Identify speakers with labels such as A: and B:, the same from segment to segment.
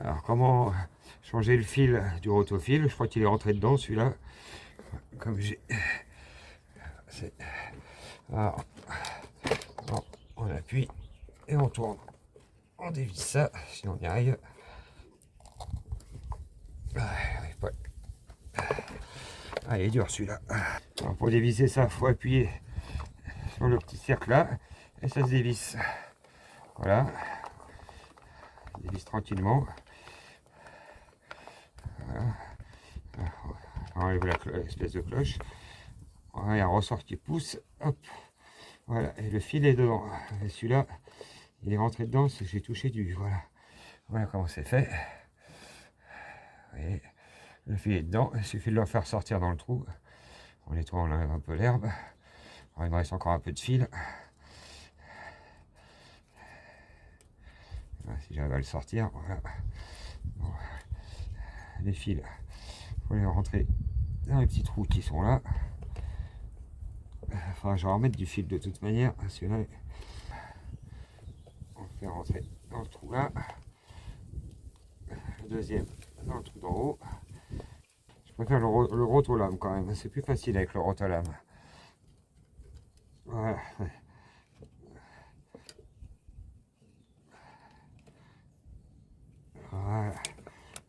A: Alors comment changer le fil du rotofil? Je crois qu'il est rentré dedans celui-là. Comme j'ai... Alors, on appuie et on tourne. On dévisse ça si on y arrive. Ah, il est dur celui-là. Alors pour dévisser ça, il faut appuyer sur le petit cercle là et ça se dévisse. Voilà. Dévisse tranquillement. Voilà. On enlève l'espèce de cloche. Voilà, il y a un ressort qui pousse. Hop. Voilà. Et le fil est dedans. Et celui-là, il est rentré dedans, c'est que j'ai touché du. Voilà. Voilà comment c'est fait. Vous voyez, le fil est dedans. Il suffit de le faire sortir dans le trou. On nettoie, on enlève un peu l'herbe. Il me reste encore un peu de fil. Voilà, si j'arrive à le sortir, voilà. Bon. Les fils, il faut les rentrer dans les petits trous qui sont là. Enfin, je vais remettre du fil de toute manière. Celui-là, on le fait rentrer dans le trou là. Le deuxième dans le trou d'en haut. Je préfère le rotolame quand même. C'est plus facile avec le rotolame. Voilà. Voilà.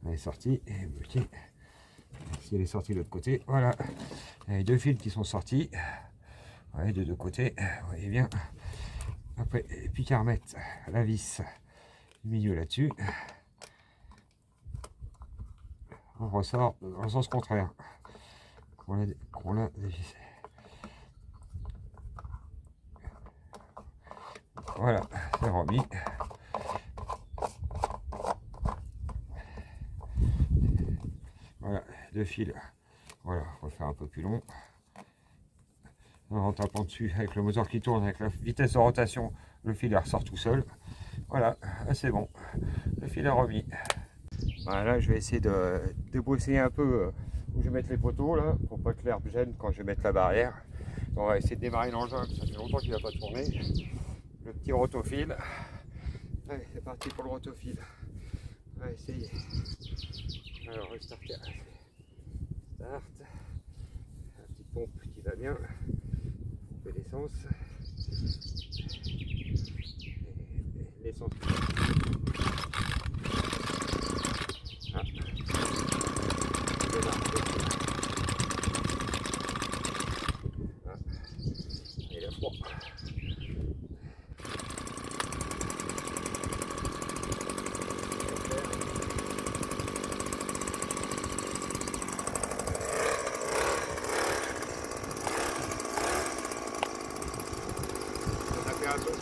A: Elle est sortie. Et bloquée. Si elle est sortie de l'autre côté, voilà. Il y a les deux fils qui sont sortis. Ouais, de deux côtés, vous voyez bien. Après, et puis qu'à remettre la vis du milieu là-dessus. On ressort dans le sens contraire qu'on l'a dévissé. Voilà, c'est remis. Voilà, deux fils. Voilà, on va faire un peu plus long. En tapant dessus avec le moteur qui tourne, avec la vitesse de rotation, le fil ressort tout seul. Voilà, c'est bon. Le fil est remis. Voilà, je vais essayer de débroussailler un peu où je vais mettre les poteaux là, pour pas que l'herbe gêne quand je vais mettre la barrière. Donc, on va essayer de démarrer l'engin, ça fait longtemps qu'il n'a pas tourné. Le petit rotofil. Allez, c'est parti pour le rotofil. On va essayer. Alors, restarter. Start. La petite pompe qui va bien. Pomper l'essence. L'essence. Ah. Il a froid. On a fait un tour.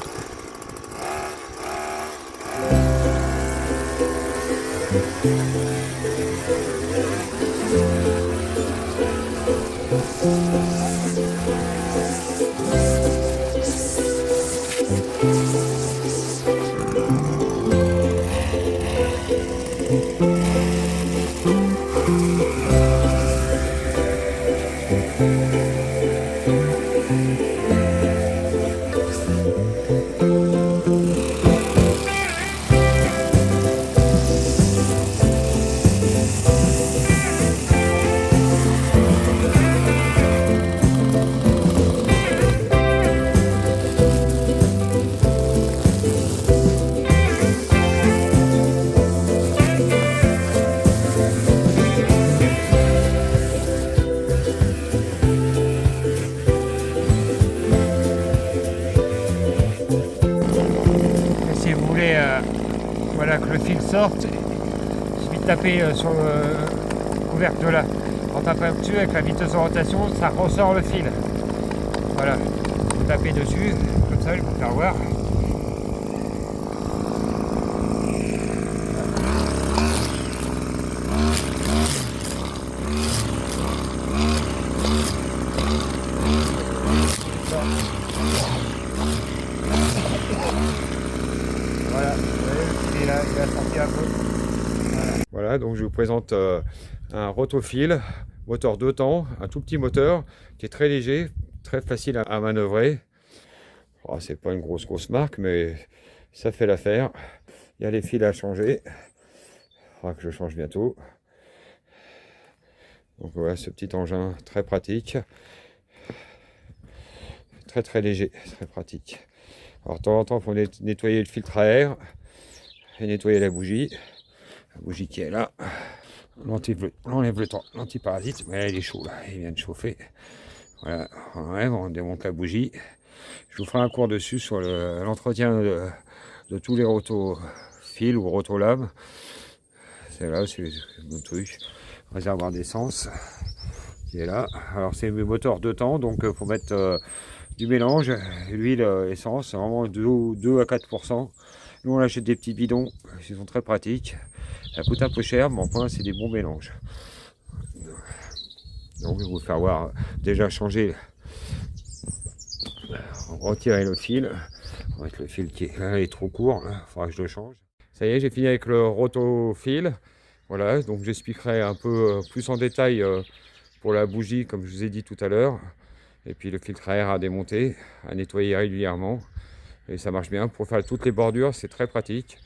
A: Si vous voulez voilà, que le fil sorte, il suffit de taper sur le couvercle là. En tapant dessus avec la vitesse de rotation, ça ressort le fil. Voilà, vous tapez dessus, comme ça je vais vous faire voir. Voilà, vous voyez, il a sorti un peu. Voilà, donc je vous présente un rotofil, moteur 2 temps, un tout petit moteur qui est très léger, très facile à manœuvrer. Oh, c'est pas une grosse marque, mais ça fait l'affaire. Il y a les fils à changer. faudra que je change bientôt. Donc voilà, ce petit engin très pratique. Très léger, très pratique. Alors de temps en temps, il faut nettoyer le filtre à air et nettoyer la bougie. La bougie qui est là. On enlève le l'antiparasite. Mais là, il est chaud, là. Il vient de chauffer. Voilà, on démonte la bougie. Je vous ferai un cours dessus sur l'entretien de tous les rotofils ou rotolames. C'est là, c'est le truc. Réservoir d'essence qui est là. Alors c'est le moteur 2 temps, donc il faut mettre du mélange, l'huile, essence, vraiment 2 à 4%. Nous on achète des petits bidons, ils sont très pratiques. Ça coûte un peu cher, mais enfin c'est des bons mélanges. Donc je vais vous faire voir, déjà changer, retirer le fil. Avec le fil qui est trop court, il faudra que je le change. Ça y est, j'ai fini avec le rotofil. Voilà, donc j'expliquerai un peu plus en détail pour la bougie, comme je vous ai dit tout à l'heure. Et puis le filtre à air à démonter, à nettoyer régulièrement. Et ça marche bien pour faire toutes les bordures, c'est très pratique.